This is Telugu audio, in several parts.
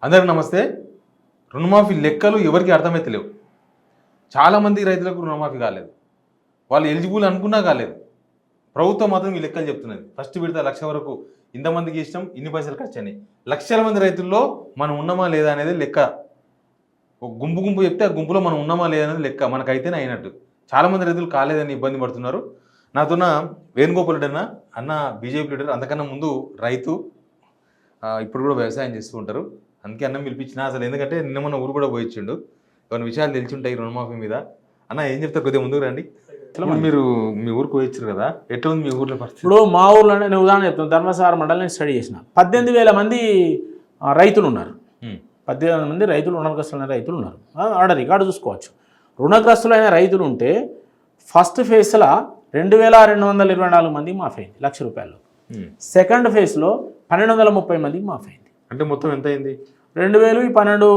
అందరికి నమస్తే. రుణమాఫీ లెక్కలు ఎవరికి అర్థమైతలేవు. చాలామంది రైతులకు రుణమాఫీ కాలేదు. వాళ్ళు ఎలిజిబుల్ అనుకున్నా కాలేదు. ప్రభుత్వం మాత్రం ఈ లెక్కలు చెప్తున్నది. ఫస్ట్ విడత 1,00,000 వరకు ఇంతమందికి ఇష్టం, ఇన్ని పైసలు ఖర్చు అని. లక్షల మంది రైతుల్లో మనం ఉన్నామా లేదా అనేది లెక్క. ఒక గుంపు చెప్తే ఆ గుంపులో మనం ఉన్నామా లేదా అనేది లెక్క. మనకైతేనే అయినట్టు. చాలామంది రైతులు కాలేదని ఇబ్బంది పడుతున్నారు. నాతోన వేణుగోపాల్ రెడ్డి అన్న బీజేపీ లీడర్, అంతకన్నా ముందు రైతు, ఇప్పుడు కూడా వ్యవసాయం చేస్తూ ఉంటారు. అందుకే అన్నం పిలిపించిన. అసలు ఎందుకంటే నిన్న మన ఊరు కూడా పోయిచ్చిండు. కొన్ని విషయాలు తెలిసి ఉంటాయి రుణమాఫీ మీద. అన్న ఏం చెప్తారు, కొద్దిగా ముందుకు రండి. మీరు మీ ఊరికి పోయిచ్చారు కదా, ఎట్లా ఉంది మీ ఊర్లో పరిస్థితి? ఇప్పుడు మా ఊర్లోనే నేను ఉదాహరణ చెప్తాను. ధర్మసార మండలం స్టడీ చేసిన 18,000 మంది రైతులు ఉన్నారు. 18,000 మంది రైతులు, రుణగ్రస్తులైన రైతులు ఉన్నారు. ఆడ రికార్డు చూసుకోవచ్చు. రుణగ్రస్తులైన రైతులు ఉంటే ఫస్ట్ ఫేజ్లో 2,224 మందికి మాఫీ అయింది, ₹1,00,000. సెకండ్ ఫేజ్లో 1,230 మందికి మాఫీ అయింది. అంటే మొత్తం ఎంత అయింది? 2,000, 12,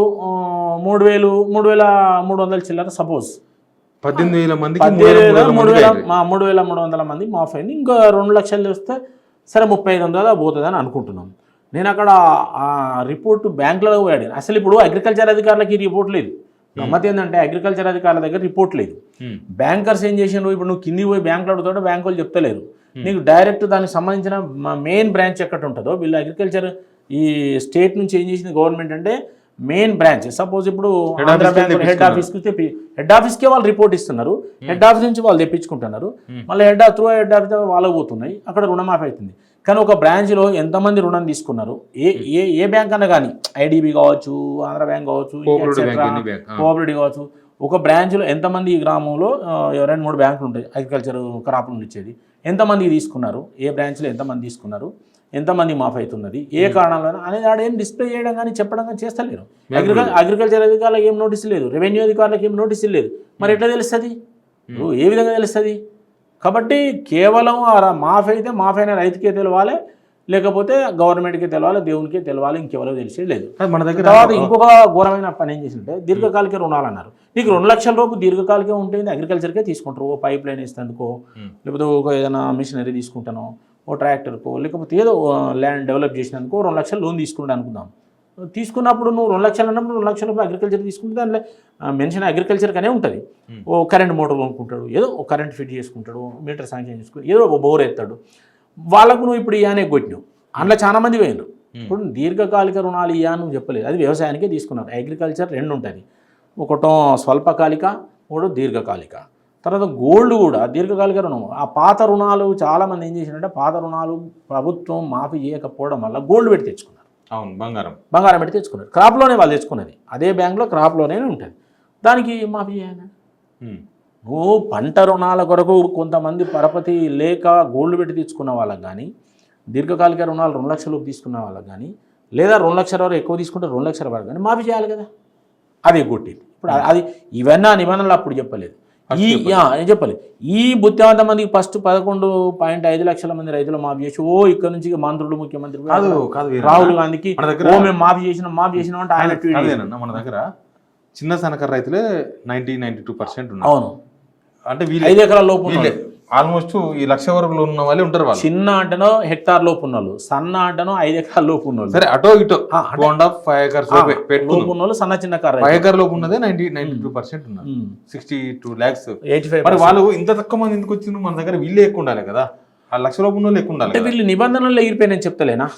3,300 చిల్లర. సపోజ్ 18,000 మందికి 3,300 మంది మాఫ్ అయింది. ఇంకా 2,00,000 వస్తే సరే 35,000 పోతుంది అని అనుకుంటున్నాం. నేను అక్కడ ఆ రిపోర్టు బ్యాంకులో పోయాడు. అసలు ఇప్పుడు అగ్రికల్చర్ అధికారులకి రిపోర్ట్ లేదు. గమ్మత్ ఏంటంటే అగ్రికల్చర్ అధికారుల దగ్గర రిపోర్ట్ లేదు. బ్యాంకర్స్ ఏం చేసినారు, ఇప్పుడు నువ్వు కింది పోయి బ్యాంకులో అడుగుతాడో బ్యాంకు వాళ్ళు చెప్తలేరు. నీకు డైరెక్ట్ దానికి సంబంధించిన మెయిన్ బ్రాంచ్ ఎక్కడ ఉంటుందో, వీళ్ళు అగ్రికల్చర్ ఈ స్టేట్ నుంచి ఏం చేసింది గవర్నమెంట్ అంటే మెయిన్ బ్రాంచ్. సపోజ్ ఇప్పుడు ఆంధ్ర బ్యాంక్ హెడ్ ఆఫీస్కి హెడ్ ఆఫీస్కే వాళ్ళు రిపోర్ట్ ఇస్తున్నారు. హెడ్ ఆఫీస్ నుంచి వాళ్ళు తెప్పించుకుంటున్నారు. మళ్ళీ హెడ్ ఆఫీస్ వాళ్ళకు పోతున్నాయి, అక్కడ రుణమాఫీ అవుతుంది. కానీ ఒక బ్రాంచ్లో ఎంతమంది రుణం తీసుకున్నారు, ఏ బ్యాంక్ అన్నా కానీ, ఐడిబి కావచ్చు, ఆంధ్ర బ్యాంక్ కావచ్చు, కోఆపరేటివ్ కావచ్చు, ఒక బ్రాంచ్లో ఎంతమంది ఈ గ్రామంలో 2-3 బ్యాంకులు ఉంటాయి అగ్రికల్చర్ క్రాప్ లోన్ ఇచ్చేది, ఎంతమందికి తీసుకున్నారు, ఏ బ్రాంచ్లో ఎంతమంది తీసుకున్నారు, ఎంతమంది మాఫ్ అవుతున్నది, ఏ కారణంలో అనేది ఆడ ఏం డిస్ప్లే చేయడం కానీ చెప్పడం కానీ చేస్తలేరు. అగ్రికల్చర్ అధికారులకు ఏం నోటీసు లేదు, రెవెన్యూ అధికారులకు ఏం నోటీసు లేదు. మరి ఎట్లా తెలుస్తుంది, ఏ విధంగా తెలుస్తుంది? కాబట్టి కేవలం మాఫ్ అయితే మాఫ్ అయిన రైతుకే తెలవాలి, లేకపోతే గవర్నమెంట్కి తెలవాలి, దేవునికే తెలవాలి, ఇంకెవరో తెలిసేది లేదు. మన దగ్గర తర్వాత ఇంకొక ఘోరమైన పని ఏం చేసింటే దీర్ఘకాలిక రుణాలు అన్నారు. నీకు 2,00,000 రూపాయలు దీర్ఘకాలికం ఉంటుంది, అగ్రికల్చర్కే తీసుకుంటారు. ఓ పైప్ లైన్ ఇస్తేందుకో, లేకపోతే ఒక ఏదైనా మిషనరీ తీసుకుంటానో, ఓ ట్రాక్టర్కో, లేకపోతే ఏదో ల్యాండ్ డెవలప్ చేసినందుకు 2,00,000 లోన్ తీసుకుంటా అనుకుందాం. తీసుకున్నప్పుడు నువ్వు 2,00,000 అన్నప్పుడు 2,00,000 రూపాయలు అగ్రికల్చర్ తీసుకుంటే దాంట్లో మెన్షన్ అగ్రికల్చర్గానే ఉంటుంది. ఓ కరెంట్ మోటార్ కొనుక్కుంటాడు, ఏదో ఒక కరెంట్ ఫిట్ చేసుకుంటాడు, మీటర్ శాంక్షన్ చేసుకుంటాడు, ఏదో ఒక బోర్ ఎత్తాడు. వాళ్ళకు నువ్వు ఇప్పుడు ఇయానే కొట్టినావు. అందులో చాలామంది పోయినారు. ఇప్పుడు దీర్ఘకాలిక రుణాలు ఇయా నువ్వు చెప్పలేదు, అది వ్యవసాయానికే తీసుకున్నారు. అగ్రికల్చర్ 2 ఉంటుంది, ఒకటో స్వల్పకాలిక, ఒకటో దీర్ఘకాలిక. తర్వాత గోల్డ్ కూడా దీర్ఘకాలిక రుణం. ఆ పాత రుణాలు చాలామంది ఏం చేసినారంటే పాత రుణాలు ప్రభుత్వం మాఫీ చేయకపోవడం వల్ల గోల్డ్ పెట్టి తెచ్చుకున్నారు. అవును, బంగారం పెట్టి తెచ్చుకున్నారు. క్రాప్లోనే వాళ్ళు తెచ్చుకున్నది, అదే బ్యాంకులో క్రాప్లోనే ఉంటుంది, దానికి మాఫీ చేయాలి. నువ్వు పంట రుణాల కొరకు కొంతమంది పరపతి లేక గోల్డ్ పెట్టి తీసుకున్న వాళ్ళకి కానీ, దీర్ఘకాలిక రుణాలు 2,00,000 తీసుకున్న వాళ్ళకి కానీ, లేదా 2,00,000 వరకు ఎక్కువ తీసుకుంటే 2,00,000 వరకు కానీ మాఫీ చేయాలి కదా. అది కొట్టింది. ఇప్పుడు అది ఇవన్నీ నిబంధనలు అప్పుడు చెప్పలేదు, చెప్పలేదు. ఈ బుద్ధివంత మందికి ఫస్ట్ 11.5 లక్షల మంది రైతులు మాఫీ చేసి, ఇక్కడ నుంచి మంత్రులు, ముఖ్యమంత్రి రాహుల్ గాంధీకి మేము మాఫీ చేసినాం అంటే ఆయన మన దగ్గర చిన్న సన్నకారు రైతులే 90-92% ఉన్నారు. అవును, అంటే 5 ఎకరాల లోపు ఆల్మోస్ట్ ఈ 1,00,000 వరకు ఉన్న వాళ్ళే ఉంటారు. వాళ్ళు చిన్న అంటనో హెక్టార్ లోపు ఉన్నోళ్ళు, సన్న అంటనో 5 ఎకరాల లోపు ఉన్నోళ్ళు, సరే అటో ఇటో 2.5 acres లోపు ఉన్నోళ్ళు, సన్న చిన్న కారు 5 acre లోపు ఉన్నదే 92% ఉన్నారు. 62 lakhs. మరి వాళ్ళు ఇంత తక్కువ మంది ఎందుకు వచ్చిండ్రు? మన దగ్గర వీళ్ళే ఎక్కువ ఉండాలి కదా, ఆ 1,00,000 లోపు ఉన్న వాళ్ళు ఎక్కువ ఉండాలి. అంటే వీళ్ళు నిబంధనలు ఎగిరిపోయినాయని చెప్తలేనా?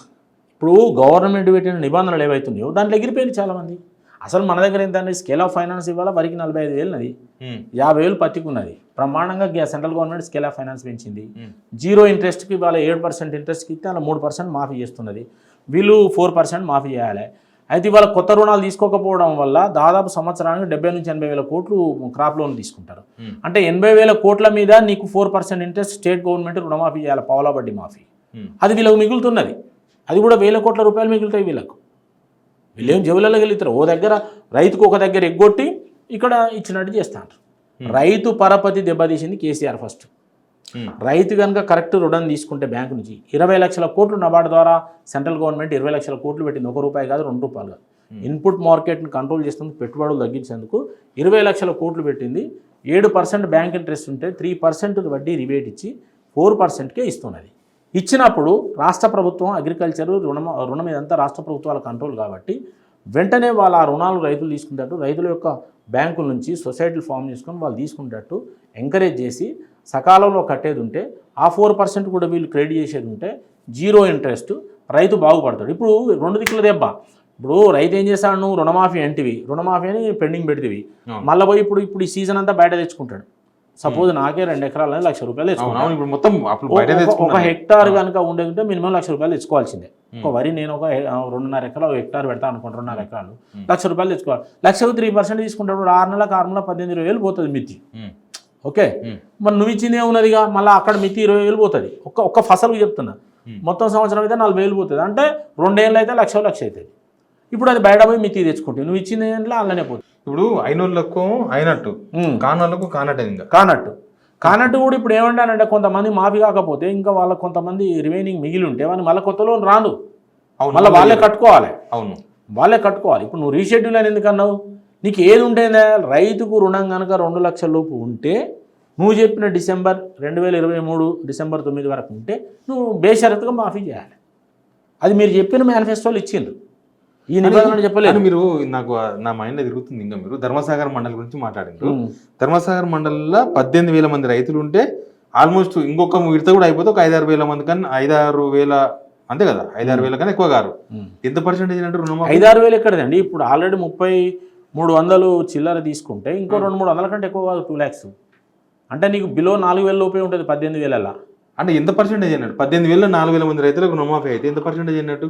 ఇప్పుడు గవర్నమెంట్ పెట్టిన నిబంధనలు ఏవైతున్నాయో దాంట్లో ఎగిరిపోయింది చాలామంది. అసలు మన దగ్గర ఏంటంటే స్కేల్ ఆఫ్ ఫైనాన్స్ ఇవాళ వరకు 45,000 ఉన్నది, 50,000 పత్తికి ఉన్నది. బ్రహ్మాండంగా central government scale of finance పెంచింది. 0 ఇంట్రెస్ట్కి ఇవాళ 7% ఇంట్రెస్ట్కి ఇస్తే అలా 3% మాఫీ చేస్తున్నది. వీళ్ళు 4% మాఫీ చేయాలి. అయితే ఇవాళ కొత్త రుణాలు తీసుకోకపోవడం వల్ల దాదాపు సంవత్సరానికి 70,000-80,000 కోట్లు క్రాప్ లోన్ తీసుకుంటారు. అంటే 80,000 కోట్ల మీద నీకు 4% ఇంట్రెస్ట్ స్టేట్ గవర్నమెంట్ రుణమాఫీ చేయాలి, పావలా వడ్డీ మాఫీ. అది వీళ్ళకు మిగులుతున్నది. అది కూడా 1,000 కోట్ల రూపాయలు మిగులుతాయి వీళ్ళకు. వీళ్ళేం జేబులలో వెళ్తారు. ఓ దగ్గర రైతుకు ఒక దగ్గర ఎగ్గొట్టి ఇక్కడ ఇచ్చినట్టు చేస్తారు. రైతు పరపతి దెబ్బతీసింది కేసీఆర్. ఫస్ట్ రైతు కనుక కరెక్ట్ రుణం తీసుకుంటే బ్యాంకు నుంచి 20 లక్షల కోట్లు నబార్డు ద్వారా సెంట్రల్ గవర్నమెంట్ 20 లక్షల కోట్లు పెట్టింది. ₹1 కాదు, ₹2 కాదు. ఇన్పుట్ మార్కెట్ని కంట్రోల్ చేసేందుకు, పెట్టుబడులు తగ్గించేందుకు 20 లక్షల కోట్లు పెట్టింది. 7% బ్యాంక్ ఇంట్రెస్ట్ ఉంటే 3% వడ్డీ రిబేట్ ఇచ్చి 4%కే ఇస్తున్నది. ఇచ్చినప్పుడు రాష్ట్ర ప్రభుత్వం అగ్రికల్చర్ రుణం ఇదంతా రాష్ట్ర ప్రభుత్వాల కంట్రోల్ కాబట్టి వెంటనే వాళ్ళు ఆ రుణాలు రైతులు తీసుకునేటట్టు, రైతుల యొక్క బ్యాంకుల నుంచి సొసైటీలు ఫామ్ చేసుకొని వాళ్ళు తీసుకునేటట్టు ఎంకరేజ్ చేసి సకాలంలో కట్టేది ఉంటే ఆ 4% కూడా వీళ్ళు క్రెడిట్ చేసేది ఉంటే 0 ఇంట్రెస్ట్, రైతు బాగుపడతాడు. ఇప్పుడు 2 దిక్కుల దెబ్బ. ఇప్పుడు రైతు ఏం చేస్తాడు, నువ్వు రుణమాఫీ అంటివి, రుణమాఫీ అని పెండింగ్ పెడితివి, మళ్ళీ పోయి ఇప్పుడు ఈ సీజన్ అంతా బయట తెచ్చుకుంటాడు. సపోజ్ నాకే 2 ఎకరాలని ₹1,00,000 తెచ్చుకున్నాను. ఇప్పుడు మొత్తం ఒక హెక్టార్ కనుక ఉండేది ఉంటే మినిమం ₹1,00,000 తెచ్చుకోవాల్సిందే. ఒక వరి నేను ఒక 2.5 ఎకరాలు హెక్టార్ పెడతా అనుకుంటా, 2.5 ఎకరాలు ₹1,00,000 తెచ్చుకోవాలి. 1,00,000 3% తీసుకుంటాడు, 6 నెలలకు 18,000 పోతుంది మిత్తి. ఓకే, మరి నువ్వు ఇచ్చింది ఏమున్నదిగా, మళ్ళీ అక్కడ మిత్తి 20,000 పోతుంది. ఒక్క ఫసలుకి చెప్తున్నా. మొత్తం సంవత్సరం అయితే 40,000 పోతుంది. అంటే 2 ఏళ్ళు అయితే లక్ష అవుతుంది. ఇప్పుడు అది బయట పోయి మిత్తి తెచ్చుకుంటే నువ్వు ఇచ్చింది ఏంటంటే అలానే పోతుంది. ఇప్పుడు అయినోళ్ళకు అయినట్టు, కానోళ్ళకు కానట్టు కూడా ఇప్పుడు ఏమంటానంటే కొంతమంది మాఫీ కాకపోతే ఇంకా వాళ్ళకి కొంతమంది రిమైనింగ్ మిగిలి ఉంటే వాళ్ళు మళ్ళీ కొత్త లోన్ రాను, మళ్ళీ వాళ్ళే కట్టుకోవాలి. వాళ్ళే కట్టుకోవాలి. ఇప్పుడు నువ్వు రీషెడ్యూల్ అని ఎందుకు అన్నావు? నీకు ఏది ఉంటేనే రైతుకు రుణం కనుక 2 లక్షల లోపు ఉంటే నువ్వు చెప్పిన డిసెంబర్ 2023 డిసెంబర్ 9 వరకు ఉంటే నువ్వు బేషరతుగా మాఫీ చేయాలి. అది మీరు చెప్పిన మేనిఫెస్టోలు ఇచ్చిండ్రు, ఈ నిబంధన చెప్పలేదు. మీరు నాకు నా మైండ్లో తిరుగుతుంది. ఇంకా మీరు ధర్మసాగర్ మండలి గురించి మాట్లాడారు. ధర్మసాగర్ మండలిలో 18,000 మంది రైతులు ఉంటే ఆల్మోస్ట్ ఇంకొక విడత కూడా అయిపోతే ఒక 5,000-6,000 మంది కన్నా 5,000-6,000 అంతే కదా, 5,000-6,000 కన్నా ఎక్కువ గారు. ఎంత పర్సెంటేజ్ అంటే రుణమాఫీ? 5,000-6,000 ఎక్కడదండి. ఇప్పుడు ఆల్రెడీ 3,300 చిల్లర తీసుకుంటే ఇంకో 200-300 కంటే ఎక్కువ కాదు, 2 lakhs. అంటే నీకు బిలో 4,000 లోపే ఉంటుంది 18,000. అంటే ఎంత పర్సెంటేజ్ అన్నట్టు? 18,000 4,000 మంది రైతులకు రుణమాఫీ అయితే ఎంత పర్సెంటేజ్ అన్నట్టు?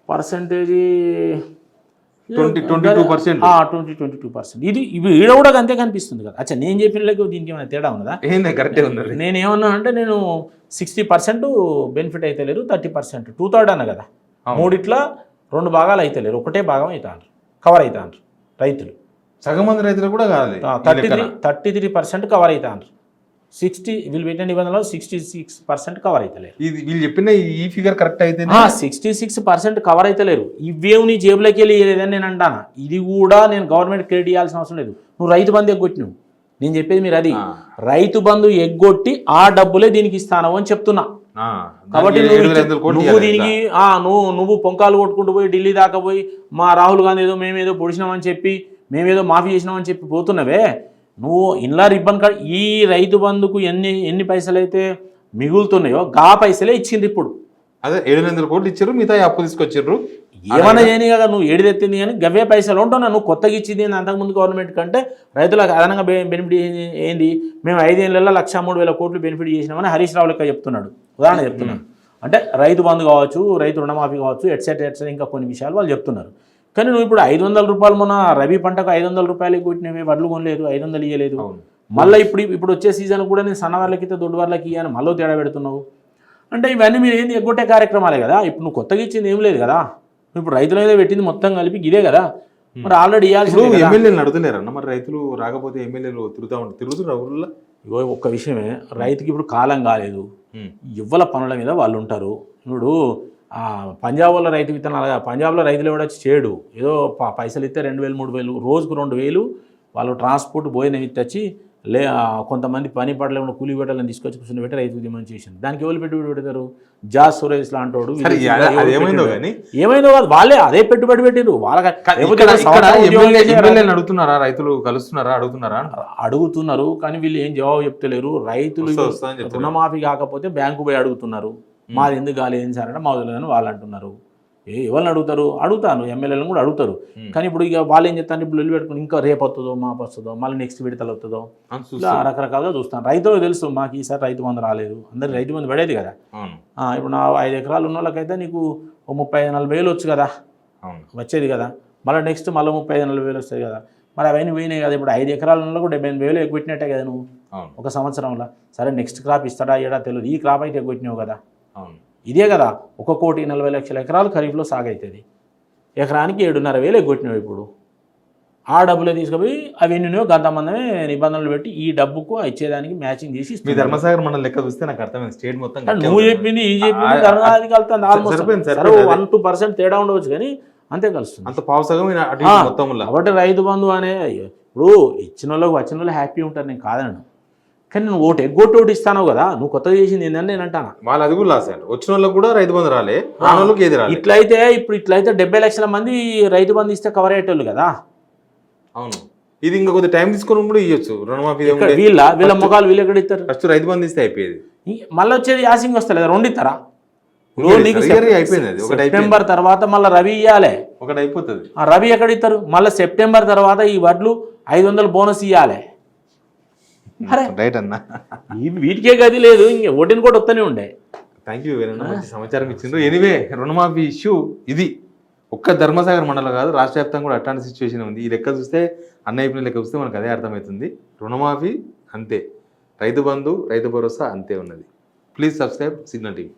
పర్సెంటేజీ 22%. 22%. ఇది ఈడ కూడా అంతే కనిపిస్తుంది కదా. అచ్చా, నేను చెప్పిన దీనికి ఏమైనా తేడా ఉన్నదా? కరెక్టే ఉంది. నేను ఏమన్నా అంటే నేను 60% బెనిఫిట్ అయితే లేరు, 30% 2/3 అన్న కదా. మూడిట్లా 2 భాగాలు అయితే లేరు, ఒకటే భాగం అవుతారు, కవర్ అవుతారు రైతులు. సగం మంది రైతులు కూడా కాదు, 33% కవర్ అవుతారు. 60 వీళ్ళు పెట్టిన నిబంధనలో 66% కవర్ అవుతలేరు. ఇది వీళ్ళు చెప్పిన ఈ ఫిగర్ కరెక్ట్ అయితే 66% కవర్ అవుతలేరు. ఇవేమి నీ జేబులోకి వెళ్ళి లేదని నేను అంటాను. ఇది కూడా నేను గవర్నమెంట్ క్రెడిట్ ఇవ్వాల్సిన అవసరం లేదు. నువ్వు రైతు బంధు ఎగ్గొట్టినావు, నేను చెప్పేది మీరు అది రైతు బంధు ఎగ్గొట్టి ఆ డబ్బులే దీనికి ఇస్తాను అని చెప్తున్నా. కాబట్టి నువ్వు దీనికి నువ్వు పొంకాలు కొట్టుకుంటూ పోయి ఢిల్లీ దాకా పోయి మా రాహుల్ గాంధీ ఏదో మేమేదో పొడిచినామని చెప్పి మేమేదో మాఫీ చేసినామని చెప్పి పోతున్నవే. నువ్వు ఇన్లా రిబ్బన్ కార్డ్ ఈ రైతు బంధుకు ఎన్ని పైసలు అయితే మిగులుతున్నాయో గా పైసలే ఇచ్చింది. ఇప్పుడు అదే 700 కోట్లు ఇచ్చారు, మిగతా అప్పు తీసుకొచ్చారు. ఏమన్నా చేయని కదా, నువ్వు ఏడిదెత్తింది కానీ గవ్వే పైసలు ఉంటున్నా. నువ్వు కొత్తగా ఇచ్చింది అంతకుముందు గవర్నమెంట్ కంటే రైతులకు అదనంగా బెనిఫిట్ ఏంది? మేము 5 ఏళ్ళలో 1,03,000 కోట్లు బెనిఫిట్ చేసినామని హరీష్ రావు లెక్క చెప్తున్నాడు. ఉదాహరణ చెప్తున్నాను. అంటే రైతు బంధు కావచ్చు, రైతు రుణమాఫీ కావచ్చు, ఎట్సెట్రా ఇంకా కొన్ని విషయాలు వాళ్ళు చెప్తున్నారు. కానీ నువ్వు ఇప్పుడు 500 రూపాయలు మొన్న రబీ పంటకు 500 రూపాయలకి కొట్టినవి, వడ్లు కొనలేదు, 500 ఇవ్వలేదు. మళ్ళీ ఇప్పుడు వచ్చే సీజన్ కూడా నేను సన్న వాళ్ళకి అయితే దొడ్డు వాళ్ళకి ఇవ్వని మళ్ళీ తేడా పెడుతున్నావు. అంటే ఇవన్నీ మీరు ఏంది ఎగ్గొట్టే కార్యక్రమాలే కదా. ఇప్పుడు నువ్వు కొత్తగా ఇచ్చింది ఏం లేదు కదా. ఇప్పుడు రైతులు ఏదో పెట్టింది మొత్తం కలిపి ఇదే కదా. మరి ఆల్రెడీ ఇవ్వాల్సి ఎమ్మెల్యేలు అడుగుతలేరన్న. మరి రైతులు రాకపోతే ఎమ్మెల్యేలు తిరుగుతున్నారు ఊళ్ళో. ఇగో ఒక్క విషయమే, రైతుకి ఇప్పుడు కాలం కాలేదు, ఇవ్వల పనుల మీద వాళ్ళు ఉంటారు. ఇప్పుడు పంజాబ్లో రైతు విత్తనాలు, పంజాబ్లో రైతులు ఎవడ చేయడు, ఏదో పైసలు ఇస్తే 2,000-3,000 రోజుకు 2,000 వాళ్ళు ట్రాన్స్పోర్ట్ భోజనం ఇచ్చి కొంతమంది పని పడలేకుండా కూలి పెట్టాలని తీసుకొచ్చి కూర్చొని పెట్టి రైతు ఉద్యమం చేసింది. దానికి ఎవరు పెట్టుబడి పెడతారు? జాస్ సురేష్ లాంటి వాడు. ఏమైందో కాదు, వాళ్ళే అదే పెట్టుబడి పెట్టారు. అడుగుతున్నారా రైతులు కలుస్తున్నారా? అడుగుతున్నారు కానీ వీళ్ళు ఏం జవాబు చెప్తలేరు. రైతులు రుణమాఫీ కాకపోతే బ్యాంకు పోయి అడుగుతున్నారు. మాది ఎందుకు కాలేదు సార్ అంటే మా వదిలేదని వాళ్ళు అంటున్నారు. ఎవరిని అడుగుతారు? అడుగుతాను, ఎమ్మెల్యేలను కూడా అడుగుతారు. కానీ ఇప్పుడు ఇక వాళ్ళు ఏం చెప్తాను, ఇప్పుడు వెళ్ళి పెట్టుకుని ఇంకా రేపు వస్తుందో మాపు వస్తుందో మళ్ళీ నెక్స్ట్ విడతలు వస్తుందో ఇలా రకరకాలుగా చూస్తాను. రైతులకు తెలుసు మాకు ఈసారి రైతు బంధు రాలేదు, అందరికి రైతు బంధు పడేది కదా. ఇప్పుడు నా 5 ఎకరాలు ఉన్న వాళ్ళకైతే నీకు 35-40 వేలు వచ్చు కదా, వచ్చేది కదా. మళ్ళీ నెక్స్ట్ మళ్ళీ 35-40 వేలు వస్తాయి కదా. మరి అవన్నీ పోయినాయి కదా. ఇప్పుడు 5 ఎకరాల ఉన్న కూడా 78 వేలు ఎగ్గొట్టినట్టే కదా నువ్వు ఒక సంవత్సరంలో. సరే నెక్స్ట్ క్రాప్ ఇస్తాడా ఇయ్యడా తెలియదు, ఈ క్రాప్ అయితే ఎగ్గొట్టినావు కదా. ఇదే కదా 1,40,00,000 ఎకరాలు ఖరీఫ్లో సాగవుతుంది. ఎకరానికి 7,500 వేలు ఎగ్గొట్టినావు. ఇప్పుడు ఆ డబ్బులే తీసుకుపోయి అవి ఎన్నో గంతమందమే నిబంధనలు పెట్టి ఈ డబ్బుకు ఇచ్చేదానికి మ్యాచింగ్ చేసి మీ ధర్మసాగర్ మండలి లెక్క చూస్తే నాకు అర్థమైంది. స్టేట్ మొత్తం నువ్వు చెప్పింది ఈ చెప్పింది ధర్మసాగర్ కలుస్తుంది. ఆల్మోస్ట్ 1-2% తేడా ఉండవచ్చు కానీ అంతే కలుస్తుంది. అంత పావుసగం మొత్తం. కాబట్టి రైతు బంధు అనే ఇప్పుడు ఇచ్చిన వాళ్ళకి వచ్చిన వాళ్ళు హ్యాపీ ఉంటారు, నేను కాదన్నాను. కానీ నువ్వు ఓటు ఇస్తాను కదా, నువ్వు కొత్తగా చేసింది ఏంటని నేను అంటాను. వాళ్ళు అది కూడా లాస్ అయ్యారు. వచ్చిన వాళ్ళకి కూడా రైతు బంధు రాలే, రాని వాళ్ళకి ఏది రాలే. ఇట్లయితే 70 లక్షల మంది రైతు బంధు ఇస్తే కవర్ అయ్యేటోళ్ళు కదా. అవును, ఇది ఇంకా కొద్దిగా టైం తీసుకొని కూడా ఇవ్వచ్చు. రుణమాఫీ వీళ్ళ ముఖాలు వీళ్ళు ఎక్కడ ఇస్తారు? ఫస్ట్ రైతు బంధు ఇస్తే అయిపోయేది. మళ్ళీ వచ్చేది యాసింగ్ వస్తలేదు, 2 ఇస్తారా? అయిపోయింది అది. ఒకటి సెప్టెంబర్ తర్వాత మళ్ళీ రవి ఇవ్వాలి, ఒకటి అయిపోతుంది. ఆ రవి ఎక్కడ ఇస్తారు? మళ్ళీ సెప్టెంబర్ తర్వాత ఈ వడ్లు 500 బోనస్ ఇవ్వాలి. అరే రైట్ అన్న, వీటికే గది లేదు, ఇంక ఓటిని కూడా వస్తూనే ఉండే. థ్యాంక్ యూ వెరీ మంచి సమాచారం ఇచ్చిండ్రు. ఎనీవే, రుణమాఫీ ఇష్యూ ఇది ఒక్క ధర్మసాగర్ మండలం కాదు, రాష్ట్ర వ్యాప్తంగా కూడా అట్లాంటి సిచ్యువేషన్ ఉంది. ఈ లెక్క చూస్తే అన్నయ్య లెక్క చూస్తే మనకు అదే అర్థమవుతుంది. రుణమాఫీ అంతే, రైతు బంధు రైతు భరోసా అంతే ఉన్నది. Please subscribe signal TV.